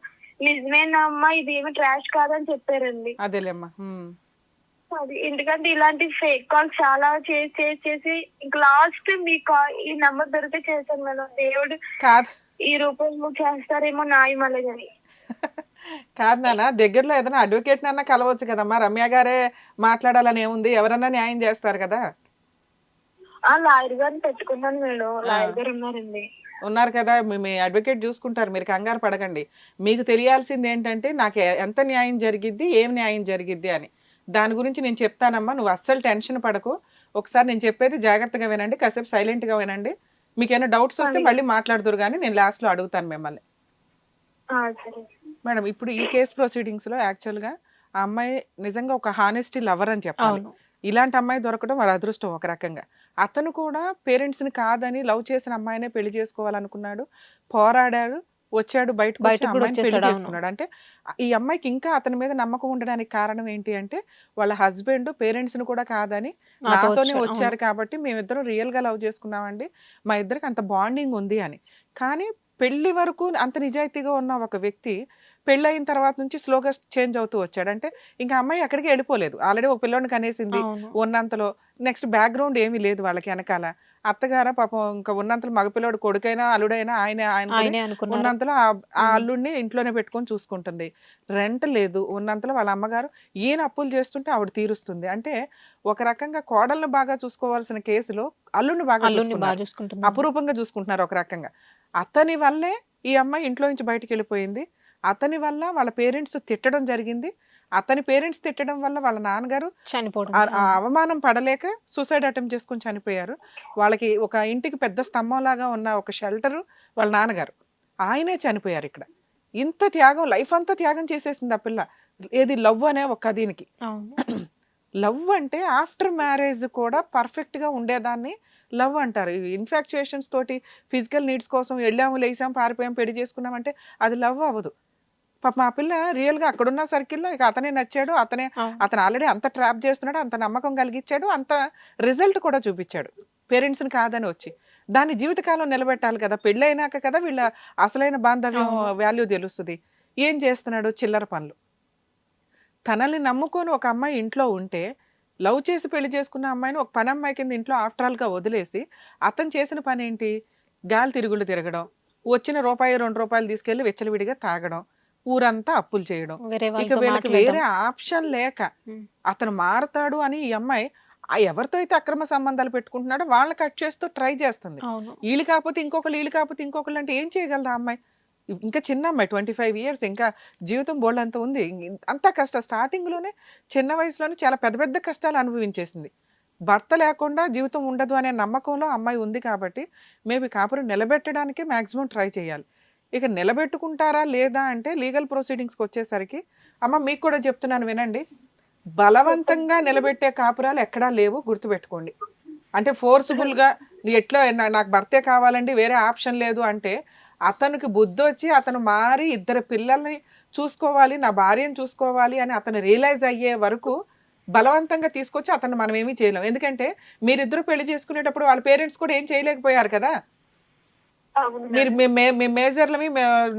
నిజమేనమ్మా ఇది ఏమి ట్రాష్ కాదని చెప్పారండి. అదేలేమ్మా. అది ఎందుకంటే ఇలాంటి ఫేక్ కాల్స్ చాలా చేసి ఇంక లాస్ట్ మీ ఈ నెంబర్ దొరికితే చేశాను మేడం. దేవుడు కాదు ఈ రూపంలో చేస్తారేమో న్యాయం అలాగని. కాదు నాన్న, దగ్గరలో ఏదైనా అడ్వకేట్ నన్నా కలవచ్చు కదమ్మా. రమ్య గారే మాట్లాడాలని ఏముంది, ఎవరన్నా న్యాయం చేస్తారు కదా. ఆ లాయర్ గారిని పెట్టుకున్నాను మేడం, ఆ, లాయర్ గారు ఉన్నారండి. ఉన్నారు కదా, మీ అడ్వకేట్ చూసుకుంటారు, మీరు కంగారు పడకండి. మీకు తెలియాల్సింది ఏంటంటే నాకు ఎంత న్యాయం జరిగిద్ది, ఏం న్యాయం జరిగిద్ది అని. దాని గురించి నేను చెప్తానమ్మా, నువ్వు అస్సలు టెన్షన్ పడకు. ఒకసారి నేను చెప్పేది జాగ్రత్తగా వినండి, కాసేపు సైలెంట్గా వినండి. మీకు ఏమైనా డౌట్స్ వస్తే అలాగే. మళ్ళీ మాట్లాడుదురు కానీ నేను లాస్ట్లో అడుగుతాను మిమ్మల్ని. సరే. మేడం, ఇప్పుడు ఈ కేసు ప్రొసీడింగ్స్లో యాక్చువల్గా ఆ అమ్మాయి నిజంగా ఒక హానెస్టీ లవర్ అని చెప్పాలి. అవును. ఇలాంటి అమ్మాయి దొరకడం వాడు అదృష్టం ఒక రకంగా. అతను కూడా పేరెంట్స్ని కాదని లవ్ చేసిన అమ్మాయినే పెళ్లి చేసుకోవాలనుకున్నాడు, పోరాడాడు, వచ్చాడు, బయటకు వచ్చి బయటకు కూడా అమ్మాయిని పెళ్లి వచ్చేసాడు. అవును. చేసుకున్నాడు. అంటే ఈ అమ్మాయికి ఇంకా అతని మీద నమ్మకం ఉండడానికి కారణం ఏంటి అంటే వాళ్ళ హస్బెండ్ పేరెంట్స్ని కూడా కాదని నాతో నాతోనే వచ్చాడు. అవును. వచ్చారు కాబట్టి మేమిద్దరం రియల్గా లవ్ చేసుకున్నామండి, మా ఇద్దరికి అంత బాండింగ్ ఉంది అని. కానీ పెళ్లి వరకు అంత నిజాయితీగా ఉన్న ఒక వ్యక్తి పెళ్ళయిన తర్వాత నుంచి స్లోగా చేంజ్ అవుతూ వచ్చాడు. అంటే ఇంకా అమ్మాయి ఎక్కడికి వెళ్ళిపోలేదు, ఆల్రెడీ ఒక పిల్లోడిని కనేసింది అవును. ఉన్నంతలో. నెక్స్ట్ బ్యాక్గ్రౌండ్ ఏమీ లేదు వాళ్ళకి వెనకాల. అత్తగార పాపం ఇంకా ఉన్నంతలో మగపిల్లోడు కొడుకైనా అల్లుడైనా ఆయనే ఆయనే అనుకున్నారు. ఉన్నంతలో ఆ అల్లుడిని ఇంట్లోనే పెట్టుకొని చూసుకుంటుంది. రెంట్ లేదు, ఉన్నంతలో వాళ్ళ అమ్మగారు ఈయన అప్పులు చేస్తుంటే ఆవిడ తీరుస్తుంది. అంటే ఒక రకంగా కోడల్ని బాగా చూసుకోవాల్సిన కేసులో అల్లుడిని బాగా అల్లుడిని బాగా చూసుకున్నారు, చూసుకుంటున్నారు. అపురూపంగా చూసుకుంటున్నారు ఒక రకంగా. అతని వల్లే ఈ అమ్మాయి ఇంట్లో నుంచి బయటికి వెళ్ళిపోయింది. అతని వల్ల వాళ్ళ పేరెంట్స్ తిట్టడం జరిగింది. అతని పేరెంట్స్ తిట్టడం వల్ల వాళ్ళ నాన్నగారు చనిపోవడం. ఆ అవమానం పడలేక సూసైడ్ అటెంప్ట్ చేసుకుని చనిపోయారు. వాళ్ళకి ఒక ఇంటికి పెద్ద స్తంభంలాగా ఉన్న ఒక షెల్టర్ వాళ్ళ నాన్నగారు, ఆయనే చనిపోయారు ఇక్కడ. ఇంత త్యాగం, లైఫ్ అంతా త్యాగం చేసేసింది ఆ పిల్ల. ఏది లవ్ అనే ఒక దీనికి. అవును. లవ్ అంటే ఆఫ్టర్ మ్యారేజ్ కూడా పర్ఫెక్ట్గా ఉండేదాన్ని లవ్ అంటారు. ఇన్ఫాక్చుయేషన్స్ తోటి ఫిజికల్ నీడ్స్ కోసం వెళ్ళాము, లేసాం, పారిపోయాం, పెళ్లి చేసుకున్నామంటే అది లవ్ అవ్వదు. పాప మా పిల్ల రియల్గా అక్కడున్న సర్కిల్లో ఇక అతనే నచ్చాడు, అవును. అతను ఆల్రెడీ అంత ట్రాప్ చేస్తున్నాడు, అంత నమ్మకం కలిగించాడు, అంత రిజల్ట్ కూడా చూపించాడు పేరెంట్స్ని కాదని వచ్చి. దాన్ని జీవితకాలం నిలబెట్టాలి కదా, పెళ్ళి అయినాక కదా వీళ్ళ అసలైన బాంధవ్యం అవును. వాల్యూ తెలుస్తుంది. ఏం చేస్తున్నాడు, చిల్లర పనులు. తనల్ని నమ్ముకొని ఒక అమ్మాయి ఇంట్లో ఉంటే లవ్ చేసి పెళ్లి చేసుకున్న అమ్మాయిని ఒక పని అమ్మాయి కింద ఇంట్లో ఆఫ్టరాల్గా వదిలేసి అతను చేసిన పని ఏంటి, గాలి తిరుగుళ్ళు తిరగడం, వచ్చిన రూపాయి 2 రూపాయలు తీసుకెళ్లి వెచ్చలవిడిగా తాగడం, ఊరంతా అప్పులు చేయడం. వేరే ఇక వాళ్ళతో వీళ్ళకి మాట్లాడడం. వేరే ఆప్షన్ లేక ఉమ్. అతను మారతాడు అని ఈ అమ్మాయి ఎవరితో అయితే అక్రమ సంబంధాలు పెట్టుకుంటున్నాడో వాళ్ళని కట్ చేస్తూ ట్రై చేస్తుంది. అవును. వీళ్ళు కాకపోతే ఇంకొకళ్ళు, వీళ్ళు కాకపోతే ఇంకొకళ్ళు అంటే ఏం చేయగలదు ఆ అమ్మాయి? ఇంకా చిన్న అమ్మాయి 25 ఇయర్స్, ఇంకా జీవితం బోల్డంత ఉంది. అంతా కష్టం. స్టార్టింగ్లోనే చిన్న వయసులోనే చాలా పెద్ద పెద్ద కష్టాలు అనుభవించేసింది. భర్త లేకుండా జీవితం ఉండదు అనే నమ్మకంలో అమ్మాయి ఉంది కాబట్టి మేబీ కాపురం నిలబెట్టడానికి మ్యాక్సిమం ట్రై చేయాలి. ఇక నిలబెట్టుకుంటారా లేదా అంటే లీగల్ ప్రొసీడింగ్స్కి వచ్చేసరికి అమ్మ మీకు కూడా చెప్తున్నాను వినండి, బలవంతంగా నిలబెట్టే కాపురాలు ఎక్కడా లేవు, గుర్తుపెట్టుకోండి. అంటే ఫోర్స్ఫుల్గా ఎట్లా నాకు భర్తే కావాలండి వేరే ఆప్షన్ లేదు అంటే అతనికి బుద్ధి వచ్చి అతను మారి 2 పిల్లల్ని చూసుకోవాలి, నా భార్యను చూసుకోవాలి అని అతను రియలైజ్ అయ్యే వరకు బలవంతంగా తీసుకొచ్చి అతను మనం ఏమీ చేయలేం. ఎందుకంటే మీరిద్దరు పెళ్లి చేసుకునేటప్పుడు వాళ్ళ పేరెంట్స్ కూడా ఏం చేయలేకపోయారు కదా. అవును మీరు మేడం. మేము మేజర్లమి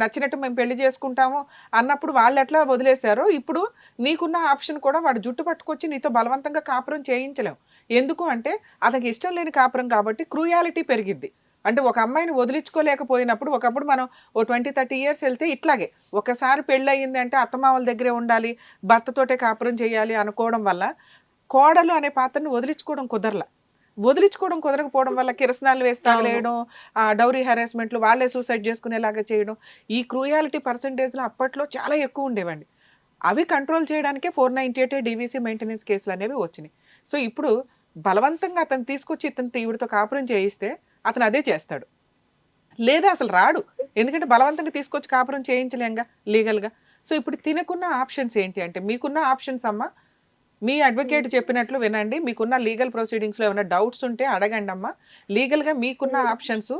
నచ్చినట్టు మేము పెళ్లి చేసుకుంటాము అన్నప్పుడు వాళ్ళు ఎట్లా వదిలేశారో ఇప్పుడు నీకున్న ఆప్షన్ కూడా వాడు జుట్టు పట్టుకొచ్చి నీతో బలవంతంగా కాపురం చేయించలేం. ఎందుకు అంటే అతనికి ఇష్టం లేని కాపురం కాబట్టి క్రూయాలిటీ పెరిగిద్ది. అంటే ఒక అమ్మాయిని వదిలించుకోలేకపోయినప్పుడు ఒకప్పుడు మనం ఓ 20-30 ఇయర్స్ వెళ్తే ఇట్లాగే ఒకసారి పెళ్ళి అయ్యింది అంటే అత్తమామల దగ్గరే ఉండాలి, భర్తతోటే కాపురం చేయాలి అనుకోవడం వల్ల కోడలు అనే పాత్రను వదిలించుకోవడం కుదరలా. వదిలించుకోవడం కుదరకపోవడం వల్ల కిరసనాలు వేసి తగలేయడం, డౌరీ హెరాస్మెంట్లు, వాళ్ళే సూసైడ్ చేసుకునేలాగా చేయడం, ఈ క్రూయాలిటీ పర్సంటేజ్లు అప్పట్లో చాలా ఎక్కువ ఉండేవండి. అవి కంట్రోల్ చేయడానికే 498 డీవీసీ మెయింటెనెన్స్ కేసులు అనేవి వచ్చినాయి. సో ఇప్పుడు బలవంతంగా అతను తీసుకొచ్చి ఈవిడతో కాపురం చేయిస్తే అతను అదే చేస్తాడు, లేదా అసలు రాడు. ఎందుకంటే బలవంతంగా తీసుకొచ్చి కాపురం చేయించలేంగా లీగల్గా. సో ఇప్పుడు తినకున్న ఆప్షన్స్ ఏంటి అంటే, మీకున్న ఆప్షన్స్ అమ్మ, మీ అడ్వకేట్ చెప్పినట్లు వినండి, మీకున్న లీగల్ ప్రొసీడింగ్స్లో ఏమైనా డౌట్స్ ఉంటే అడగండి అమ్మ. లీగల్గా మీకున్న ఆప్షన్స్,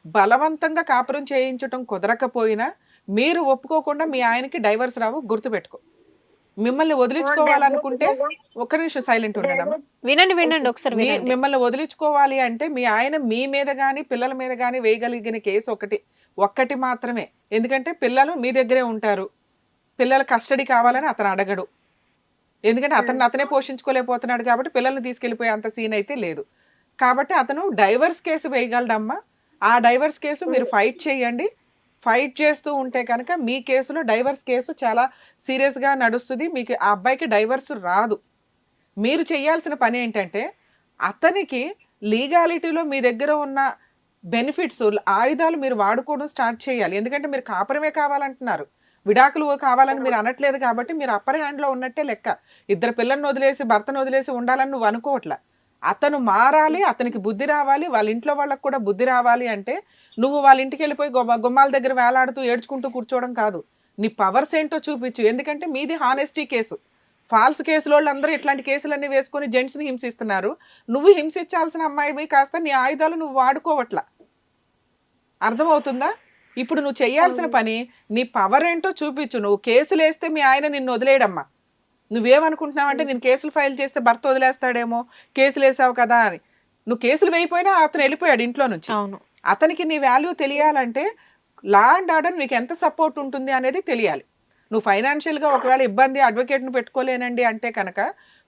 బలవంతంగా కాపురం చేయించడం కుదరకపోయినా మీరు ఒప్పుకోకుండా మీ ఆయనకి డైవర్స్ రావు, గుర్తుపెట్టుకో. మిమ్మల్ని వదిలించుకోవాలనుకుంటే ఒక్క నిమిషం సైలెంట్ ఉండదమ్మా. వినండి ఒకసారి వినండి. మిమ్మల్ని వదిలించుకోవాలి అంటే మీ ఆయన మీ మీద కానీ పిల్లల మీద కానీ వేయగలిగిన కేసు ఒక్కటి మాత్రమే. ఎందుకంటే పిల్లలు మీ దగ్గరే ఉంటారు, పిల్లల కస్టడీ కావాలని అతను అడగడు. ఎందుకంటే అతనే పోషించుకోలేకపోతున్నాడు కాబట్టి పిల్లల్ని తీసుకెళ్ళిపోయే అంత సీన్ అయితే లేదు. కాబట్టి అతను డైవర్స్ కేసు వేయగలడమ్మా. ఆ డైవర్స్ కేసు మీరు ఫైట్ చేయండి. ఫైట్ చేస్తూ ఉంటే కనుక మీ కేసులో డైవర్స్ కేసు చాలా సీరియస్గా నడుస్తుంది. మీకు ఆ అబ్బాయికి డైవర్స్ రాదు. మీరు చేయాల్సిన పని ఏంటంటే, అతనికి లీగాలిటీలో మీ దగ్గర ఉన్న బెనిఫిట్స్, ఆయుధాలు మీరు వాడుకోవడం స్టార్ట్ చేయాలి. ఎందుకంటే మీరు కాపురమే కావాలంటున్నారు, విడాకులు కావాలని మీరు అనట్లేదు కాబట్టి మీరు అప్పర్ హ్యాండ్లో ఉన్నట్టే లెక్క. ఇద్దరు పిల్లల్ని వదిలేసి భర్తను వదిలేసి ఉండాలని నువ్వు అనుకోవట్లా. అతను మారాలి, అతనికి బుద్ధి రావాలి, వాళ్ళ ఇంట్లో వాళ్ళకు కూడా బుద్ధి రావాలి అంటే నువ్వు వాళ్ళ ఇంటికి వెళ్ళిపోయి గుమ్మాల దగ్గర వేలాడుతూ ఏడ్చుకుంటూ కూర్చోవడం కాదు, నీ పవర్స్ ఏంటో చూపించు. ఎందుకంటే మీది హానెస్టీ కేసు. ఫాల్స్ కేసులో అందరూ ఇట్లాంటి కేసులన్నీ వేసుకొని జెంట్స్ని హింసిస్తున్నారు. నువ్వు హింసించాల్సిన అమ్మాయివి కాస్త నీ ఆయుధాలు నువ్వు వాడుకోవట్లా. అర్థమవుతుందా? ఇప్పుడు నువ్వు చేయాల్సిన పని, నీ పవర్ ఏంటో చూపించు. నువ్వు కేసులు వేస్తే మీ ఆయన నిన్ను వదిలేయడమ్మా. నువ్వేమనుకుంటున్నావు అంటే, నేను కేసులు ఫైల్ చేస్తే భర్త వదిలేస్తాడేమో, కేసులు వేసావు కదా అని. నువ్వు కేసులు వేయిపోయినా అతను వెళ్ళిపోయాడు ఇంట్లో నుంచి. అవును. అతనికి నీ వాల్యూ తెలియాలంటే లా అండ్ ఆర్డర్ నీకు ఎంత సపోర్ట్ ఉంటుంది అనేది తెలియాలి. నువ్వు ఫైనాన్షియల్గా ఒకవేళ ఇబ్బంది, అడ్వకేట్ను పెట్టుకోలేనండి అంటే కనుక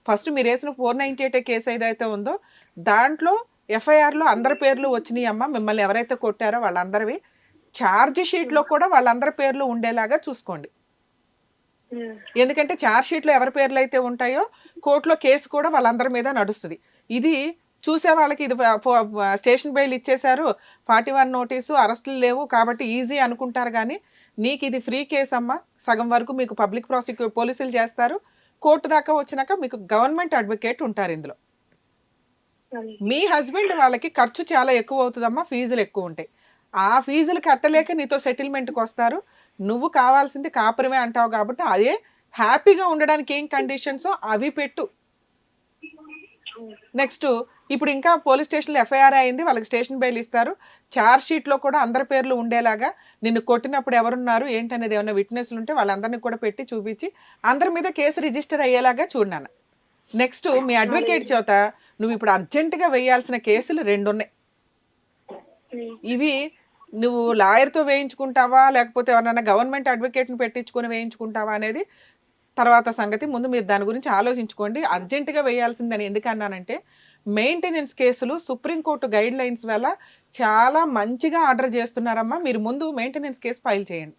ఫస్ట్ మీరు వేసిన 498 కేసు ఏదైతే ఉందో దాంట్లో ఎఫ్ఐఆర్లో అందరి పేర్లు వచ్చినాయి అమ్మ. మిమ్మల్ని ఎవరైతే కొట్టారో వాళ్ళందరివి ఛార్జ్ షీట్లో కూడా వాళ్ళందరి పేర్లు ఉండేలాగా చూసుకోండి. ఎందుకంటే ఛార్జ్ షీట్లో ఎవరి పేర్లు అయితే ఉంటాయో కోర్టులో కేసు కూడా వాళ్ళందరి మీద నడుస్తుంది. ఇది చూసే వాళ్ళకి ఇది స్టేషన్ బెయిల్ ఇచ్చేశారు, 41 నోటీసు, అరెస్టులు లేవు కాబట్టి ఈజీ అనుకుంటారు. కానీ నీకు ఇది ఫ్రీ కేసు అమ్మ. సగం వరకు మీకు పబ్లిక్ పోలీసులు చేస్తారు. కోర్టు దాకా వచ్చినాక మీకు గవర్నమెంట్ అడ్వకేట్ ఉంటారు ఇందులో. మీ హస్బెండ్ వాళ్ళకి ఖర్చు చాలా ఎక్కువ అవుతుందమ్మా, ఫీజులు ఎక్కువ ఉంటాయి. ఆ ఫీజులు కట్టలేక నీతో సెటిల్మెంట్కి వస్తారు. నువ్వు కావాల్సింది కాపురమే అంటావు కాబట్టి అదే హ్యాపీగా ఉండడానికి ఏం కండిషన్సో అవి పెట్టు. నెక్స్ట్, ఇప్పుడు ఇంకా పోలీస్ స్టేషన్లో ఎఫ్ఐఆర్ అయింది, వాళ్ళకి స్టేషన్ బెయిల్ ఇస్తారు. ఛార్జ్ షీట్లో కూడా అందరి పేర్లు ఉండేలాగా, నిన్ను కొట్టినప్పుడు ఎవరున్నారు ఏంటనేది ఏమైనా విట్నెస్లు ఉంటే వాళ్ళందరినీ కూడా పెట్టి చూపించి అందరి మీద కేసు రిజిస్టర్ అయ్యేలాగా చూడన్నాను. నెక్స్ట్, మీ అడ్వకేట్ చేత నువ్వు ఇప్పుడు అర్జెంటుగా వేయాల్సిన కేసులు 2 ఉన్నాయి. ఇవి నువ్వు లాయర్తో వేయించుకుంటావా లేకపోతే ఎవరైనా గవర్నమెంట్ అడ్వకేట్ని పెట్టించుకొని వేయించుకుంటావా అనేది తర్వాత సంగతి. ముందు మీరు దాని గురించి ఆలోచించుకోండి. అర్జెంటుగా వేయాల్సిందని ఎందుకన్నానంటే, మెయింటెనెన్స్ కేసులు సుప్రీంకోర్టు గైడ్ లైన్స్ వల్ల చాలా మంచిగా ఆర్డర్ చేస్తున్నారమ్మా. మీరు ముందు మెయింటెనెన్స్ కేసు ఫైల్ చేయండి.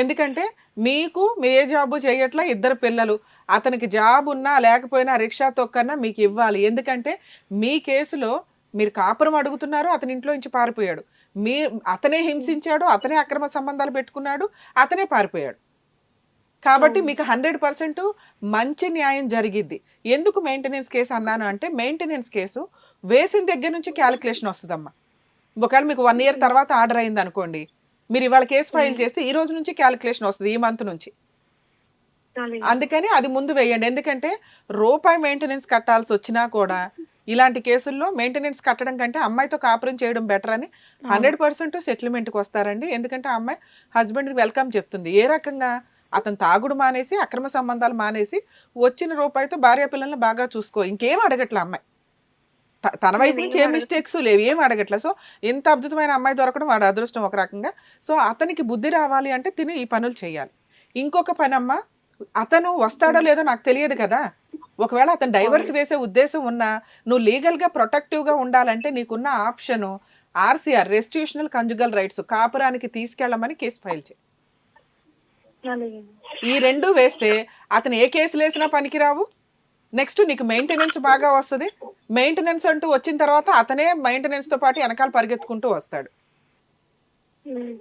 ఎందుకంటే మీరు ఏ జాబు చేయట్లా, 2 పిల్లలు, అతనికి జాబ్ ఉన్నా లేకపోయినా రిక్షా తొక్కన్నా మీకు ఇవ్వాలి. ఎందుకంటే మీ కేసులో మీరు కాపురం అడుగుతున్నారు, అతని ఇంట్లో నుంచి పారిపోయాడు, అతనే హింసించాడు, అతనే అక్రమ సంబంధాలు పెట్టుకున్నాడు, అతనే పారిపోయాడు. కాబట్టి మీకు 100% మంచి న్యాయం జరిగిద్ది. ఎందుకు మెయింటెనెన్స్ కేసు అన్నాను అంటే, మెయింటెనెన్స్ కేసు వేసిన దగ్గర నుంచి క్యాలిక్యులేషన్ వస్తుందమ్మా. ఒకవేళ మీకు 1 ఇయర్ తర్వాత ఆర్డర్ అయింది అనుకోండి, మీరు ఇవాళ కేసు ఫైల్ చేస్తే ఈ రోజు నుంచి క్యాలిక్యులేషన్ వస్తుంది, ఈ మంత్ నుంచి. అందుకని అది ముందు వేయండి. ఎందుకంటే రూపాయి మెయింటెనెన్స్ కట్టాల్సి వచ్చినా కూడా ఇలాంటి కేసుల్లో మెయింటెనెన్స్ కట్టడం కంటే అమ్మాయితో కాపురం చేయడం బెటర్ అని 100% సెటిల్మెంట్కి వస్తారండి. ఎందుకంటే ఆ అమ్మాయి హస్బెండ్కి వెల్కమ్ చెప్తుంది. ఏ రకంగా? అతను తాగుడు మానేసి, అక్రమ సంబంధాలు మానేసి, వచ్చిన రూపాయితో భార్య పిల్లల్ని బాగా చూసుకో, ఇంకేం అడగట్ల అమ్మాయి. తన వైపు నుంచి ఏ మిస్టేక్స్ లేవు, ఏం అడగట్ల. సో ఇంత అద్భుతమైన అమ్మాయి దొరకడం వాడు అదృష్టం ఒక రకంగా. సో అతనికి బుద్ధి రావాలి అంటే తిని ఈ పనులు చేయాలి. ఇంకొక పని అమ్మ, అతను వస్తాడో లేదో నాకు తెలియదు కదా. ఒకవేళ అతను డైవర్స్ వేసే ఉద్దేశం ఉన్నా, నువ్వు లీగల్గా ప్రొటెక్టివ్గా ఉండాలంటే నీకున్న ఆప్షను RCR, రెస్టిట్యూషనల్ కంజుగల్ రైట్స్, కాపురానికి తీసుకెళ్ళమని కేసు ఫైల్ చేయి. ఈ 2 వేస్తే అతను ఏ కేసులు వేసినా పనికిరావు, నెక్స్ట్ నీకు మెయింటెనెన్స్ బాగా వస్తుంది. మెయింటెనెన్స్ అంటూ వచ్చిన తర్వాత అతనే మెయింటెనెన్స్ తో పాటు వెనకాల పరిగెత్తుకుంటూ వస్తాడు.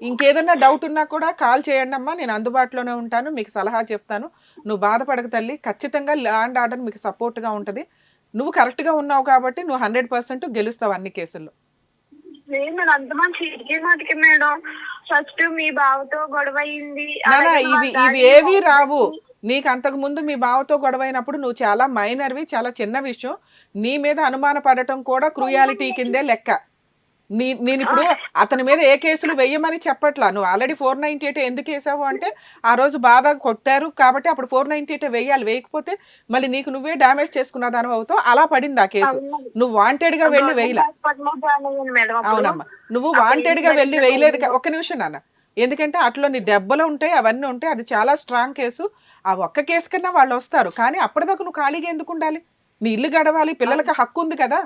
ఇంకేదన్నా డౌట్ ఉన్నా కూడా కాల్ చేయండి అమ్మా, నేను అందుబాటులోనే ఉంటాను, మీకు సలహా చెప్తాను. నువ్వు బాధపడక తల్లి, ఖచ్చితంగా ల్యాండ్ ఆర్డర్ మీకు సపోర్ట్ గా ఉంటది. నువ్వు కరెక్ట్ గా ఉన్నావు కాబట్టి నువ్వు 100% గెలుస్తావు అన్ని కేసుల్లో. నేను అంత మంచి మాటకి మేడం, ఫస్ట్ మీ బావతో గొడవ అయింది. నానా ఇవి ఏవి రావు. నీకు అంతకు ముందు మీ బావతో గొడవ అయినప్పుడు నువ్వు చాలా మైనర్వి, చాలా చిన్న విషయం. నీ మీద అనుమాన పడటం కూడా క్రూయాలిటీ కిందే లెక్క. నేను ఇప్పుడు అతని మీద ఏ కేసులు వెయ్యమని చెప్పట్లా. నువ్వు ఆల్రెడీ 498 ఎందుకు వేసావు అంటే ఆ రోజు బాధ కొట్టారు కాబట్టి అప్పుడు 498 వేయాలి. వేయకపోతే మళ్ళీ నీకు నువ్వే డ్యామేజ్ చేసుకున్న దాని అవుతావు. అలా పడింది ఆ కేసు. నువ్వు వాంటెడ్ గా వెళ్ళి వేయలే. అవునమ్మా, నువ్వు వాంటెడ్ గా వెళ్ళి వేయలేదు. ఒక్క నిమిషం నాన్న, ఎందుకంటే అట్లా నీ దెబ్బలు ఉంటాయి, అవన్నీ ఉంటాయి. అది చాలా స్ట్రాంగ్ కేసు. ఆ ఒక్క కేసు కన్నా వాళ్ళు వస్తారు. కానీ అప్పటిదాకా నువ్వు ఖాళీగా ఎందుకు ఉండాలి? నీ ఇల్లు గడవాలి, పిల్లలకి హక్కు ఉంది కదా.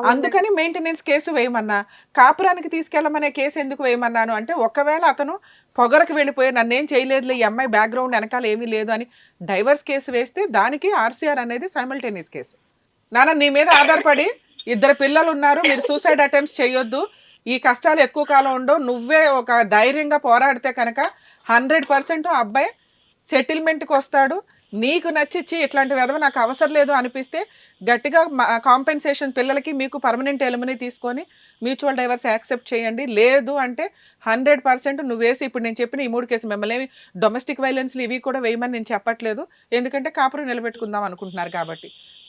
అందుకని మెయింటెనెన్స్ కేసు వేయమన్నా. కాపురానికి తీసుకెళ్ళమనే కేసు ఎందుకు వేయమన్నాను అంటే, ఒకవేళ అతను పొగరకు వెళ్ళిపోయి నన్నేం చేయలేదు, ఈ అమ్మాయి బ్యాక్గ్రౌండ్ వెనకాల ఏమీ లేదు అని డైవర్స్ కేసు వేస్తే దానికి ఆర్సీఆర్ అనేది సైమల్టేనియస్ కేసు. నాన్న నీ మీద ఆధారపడి 2 పిల్లలు ఉన్నారు, మీరు సూసైడ్ అటెంప్ట్స్ చేయొద్దు, ఈ కష్టాలు ఎక్కువ కాలం ఉండవు, నువ్వే ఒక ధైర్యంగా పోరాడితే కనుక 100% ఆ అబ్బాయి సెటిల్మెంట్కి వస్తాడు. నీకు నచ్చిచ్చి ఇట్లాంటి విధవ నాకు అవసరం లేదు అనిపిస్తే గట్టిగా కాంపెన్సేషన్ పిల్లలకి మీకు పర్మనెంట్ ఎలిమినీ తీసుకొని మ్యూచువల్ డైవర్స్ యాక్సెప్ట్ చేయండి. లేదు అంటే 100% నువ్వు వేసి ఇప్పుడు నేను చెప్పిన ఈ 3 కేసు మిమ్మల్ని ఏమి డొమెస్టిక్ వైలెన్స్లు ఇవి కూడా వేయమని నేను చెప్పట్లేదు. ఎందుకంటే కాపురం నిలబెట్టుకుందాం అనుకుంటున్నారు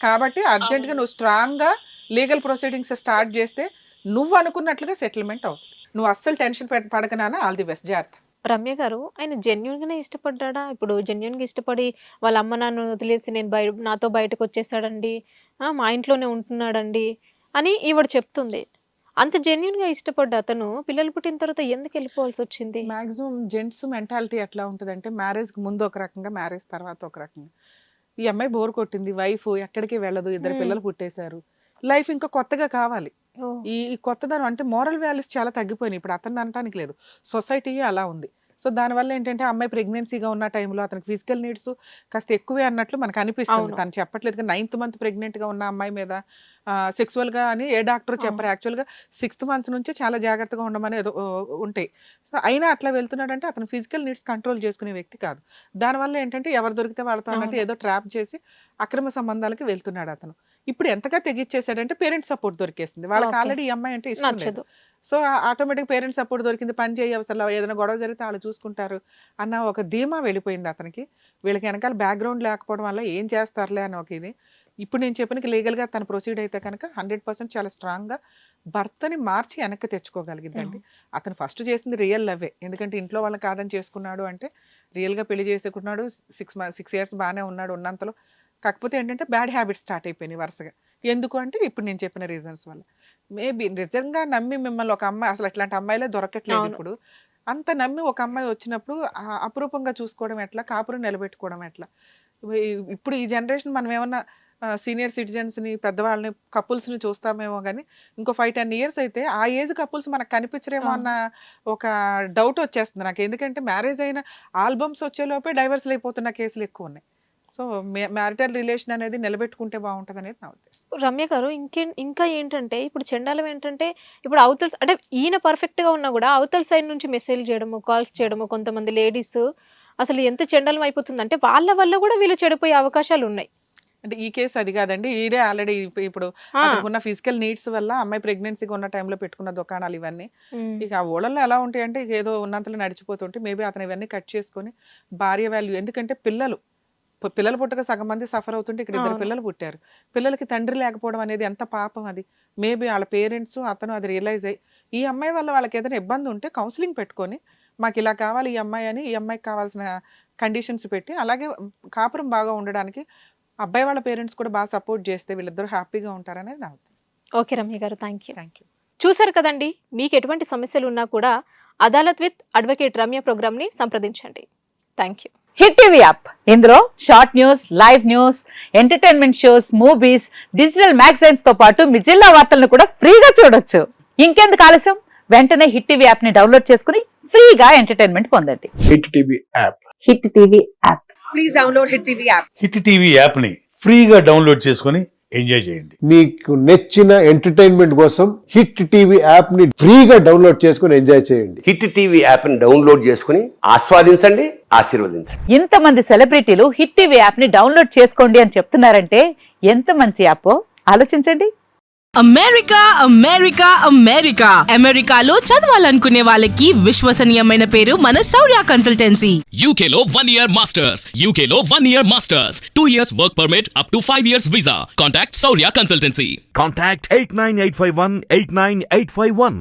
కాబట్టి అర్జెంట్గా నువ్వు స్ట్రాంగ్గా లీగల్ ప్రొసీడింగ్స్ స్టార్ట్ చేస్తే నువ్వు అనుకున్నట్లుగా సెటిల్మెంట్ అవుతుంది. నువ్వు అస్సలు టెన్షన్ పడకనానా. ఆల్ ది బెస్ట్, జాగ్రత్త. రమ్య గారు, ఆయన జెన్యున్ గానే ఇష్టపడ్డా? ఇప్పుడు జెన్యున్ గా ఇష్టపడి వాళ్ళ అమ్మ నాన్న వదిలేసి నేను నాతో బయటకు వచ్చేసాడండి, మా ఇంట్లోనే ఉంటున్నాడండి అని ఈవిడ చెప్తుంది. అంత జెన్యున్ గా ఇష్టపడ్డ అతను పిల్లలు పుట్టిన తర్వాత ఎందుకు వెళ్ళిపోవాల్సి వచ్చింది? మాక్సిమం జెంట్స్ మెంటాలిటీ ఎట్లా ఉంటుందంటే, మ్యారేజ్ ముందు ఒక రకంగా, మ్యారేజ్ తర్వాత ఒక రకంగా. ఈ అమ్మాయి బోర్ కొట్టింది, వైఫ్ ఎక్కడికి వెళ్ళదు, 2 పిల్లలు పుట్టేశారు, లైఫ్ ఇంకా కొత్తగా కావాలి. ఈ కొత్తదనం అంటే మోరల్ వాల్యూస్ చాలా తగ్గిపోయినాయి. ఇప్పుడు అతన్ని అనటానికి లేదు, సొసైటీ అలా ఉంది. సో దానివల్ల ఏంటంటే అమ్మాయి ప్రెగ్నెన్సీగా ఉన్న టైంలో అతనికి ఫిజికల్ నీడ్స్ కాస్త ఎక్కువే అన్నట్లు మనకు అనిపిస్తుంది. తను చెప్పట్లేదు కానీ 9th మంత్ ప్రెగ్నెంట్గా ఉన్న అమ్మాయి మీద సెక్సువల్గా అని ఏ డాక్టర్ చెప్పరు. యాక్చువల్గా 6th మంత్ నుంచే చాలా జాగ్రత్తగా ఉండమని ఏదో ఉంటాయి. సో అయినా అట్లా వెళ్తున్నాడంటే అతను ఫిజికల్ నీడ్స్ కంట్రోల్ చేసుకునే వ్యక్తి కాదు. దానివల్ల ఏంటంటే ఎవరు దొరికితే వాళ్ళతో అన్నట్టు ఏదో ట్రాప్ చేసి అక్రమ సంబంధాలకి వెళ్తున్నాడు అతను. ఇప్పుడు ఎంతగా తెగిచ్చేసాడంటే పేరెంట్స్ సపోర్ట్ దొరికేసింది వాళ్ళకి. ఆల్రెడీ ఈ అమ్మాయి అంటే ఇష్టం లేదు. సో ఆటోమేటిక్ పేరెంట్స్ సపోర్ట్ దొరికింది, పని చేయ అవసరం, ఏదైనా గొడవ జరిగితే వాళ్ళు చూసుకుంటారు అన్న ఒక ధీమా వెళ్ళిపోయింది అతనికి. వీళ్ళకి వెనకాల బ్యాక్గ్రౌండ్ లేకపోవడం వల్ల ఏం చేస్తారులే అని ఒక ఇది. ఇప్పుడు నేను చెప్పిన లీగల్గా తను ప్రొసీడ్ అయితే కనుక 100% చాలా స్ట్రాంగ్గా భర్తని మార్చి వెనక్కి తెచ్చుకోగలిగిందండి. అతను ఫస్ట్ చేసింది రియల్ లవ్వే. ఎందుకంటే ఇంట్లో వాళ్ళని కాదని చేసుకున్నాడు అంటే రియల్గా పెళ్లి చేసుకున్నాడు. 6 years బాగానే ఉన్నాడు ఉన్నంతలో. కాకపోతే ఏంటంటే బ్యాడ్ హ్యాబిట్స్ స్టార్ట్ అయిపోయినాయి వరుసగా. ఎందుకు అంటే ఇప్పుడు నేను చెప్పిన రీజన్స్ వల్ల. మేబీ నిజంగా నమ్మి మిమ్మల్ని ఒక అమ్మాయి, అసలు ఇట్లాంటి అమ్మాయిలే దొరకట్లేదు ఇప్పుడు. అంత నమ్మి ఒక అమ్మాయి వచ్చినప్పుడు అపురూపంగా చూసుకోవడం ఎట్లా, కాపురం నిలబెట్టుకోవడం ఎట్లా? ఇప్పుడు ఈ జనరేషన్ మనం ఏమన్నా సీనియర్ సిటిజన్స్ని, పెద్దవాళ్ళని, కపుల్స్ని చూస్తామేమో కానీ ఇంకో 5-10 years అయితే ఆ ఏజ్ కపుల్స్ మనకు కనిపించరేమో అన్న ఒక డౌట్ వచ్చేస్తుంది నాకు. ఎందుకంటే మ్యారేజ్ అయిన ఆల్బమ్స్ వచ్చేలోపే డైవర్స్లు అయిపోతున్న కేసులు ఎక్కువ ఉన్నాయి. సో మ్యారిటల్ రిలేషన్ అనేది నిలబెట్టుకుంటే బాగుంటుంది అనేది నా ఉద్దేశం. రమ్య గారు, ఇంకా ఏంటంటే ఇప్పుడు చెండాలం ఏంటంటే, ఇప్పుడు అవతల అంటే ఈయన పర్ఫెక్ట్ గా ఉన్నా కూడా అవతల సైడ్ నుంచి మెసేజ్ చేయడము, కాల్స్ చేయడము, కొంతమంది లేడీస్ అసలు ఎంత చెండాలం అయిపోతుంది అంటే వాళ్ళ వల్ల కూడా వీళ్ళు చెడిపోయే అవకాశాలు ఉన్నాయి. అంటే ఈ కేసు అది కాదండి, ఈడే ఆల్రెడీ ఇప్పుడు ఉన్న ఫిజికల్ నీడ్స్ వల్ల అమ్మాయి ప్రెగ్నెన్సీగా ఉన్న టైంలో పెట్టుకున్న దుకాణాలు ఇవన్నీ ఇక ఆ ఓడల్లో ఎలా ఉంటాయి అంటే ఏదో ఉన్నంతలో నడిచిపోతుంటే మేబీ అతను ఇవన్నీ కట్ చేసుకొని భార్య వాల్యూ, ఎందుకంటే పిల్లలు పుట్టక సగం మంది సఫర్ అవుతుంటే ఇక్కడ 2 పిల్లలు పుట్టారు. పిల్లలకి తండ్రి లేకపోవడం అనేది ఎంత పాపం అది. మేబీ వాళ్ళ పేరెంట్స్ అతను అది రియలైజ్ అయ్యి ఈ అమ్మాయి వల్ల వాళ్ళకి ఏదైనా ఇబ్బంది ఉంటే కౌన్సిలింగ్ పెట్టుకొని మాకు ఇలా కావాలి ఈ అమ్మాయి అని, ఈ అమ్మాయికి కావాల్సిన కండిషన్స్ పెట్టి, అలాగే కాపురం బాగా ఉండడానికి అబ్బాయి వాళ్ళ పేరెంట్స్ కూడా బాగా సపోర్ట్ చేస్తే వీళ్ళిద్దరూ హ్యాపీగా ఉంటారనేది నా ఉద్దేశం. ఓకే రమ్య గారు, థ్యాంక్ యూ. చూసారు కదండి, మీకు ఎటువంటి సమస్యలు ఉన్నా కూడా Adalat with advocate Ramya program ని సంప్రదించండి. Thank you. Hit TV app, ఇందులో short news, live news, entertainment shows, movies, digital magazines తో పాటు మీ జిల్లా వార్తలను కూడా ఫ్రీగా చూడొచ్చు. ఇంకెందుకు ఆలస్యం, వెంటనే హిట్ టీవీ యాప్ ని డౌన్లోడ్ చేసుకుని ఫ్రీగా ఎంటర్టైన్మెంట్ పొందండి. Hit TV app. Hit TV app. Please download hit TV app. Hit TV app ని ఫ్రీగా డౌన్లోడ్ చేసుకొని ఎంజాయ్ చేయండి. మీకు నచ్చిన ఎంటర్టైన్మెంట్ కోసం హిట్ టీవీ యాప్ ని ఫ్రీగా డౌన్లోడ్ చేసుకుని ఎంజాయ్ చేయండి. హిట్ టీవీ యాప్ ని డౌన్లోడ్ చేసుకుని ఆస్వాదించండి, ఆశీర్వదించండి. ఇంతమంది సెలబ్రిటీలు హిట్ టీవీ యాప్ ని డౌన్లోడ్ చేసుకోండి అని చెప్తున్నారంటే ఎంత మంచి యాప్ ఆలోచించండి. అమెరికా అమెరికా అమెరికా అమెరికాలో చదవాలనుకునే వాళ్ళకి విశ్వసనీయమైన పేరు మన శౌర్య కన్సల్టెన్సీ. UK లో 1 year masters, UK లో 1 year masters, 2 years work permit up to 5 years visa. Contact Saurya Consultancy. Contact 89851 89851.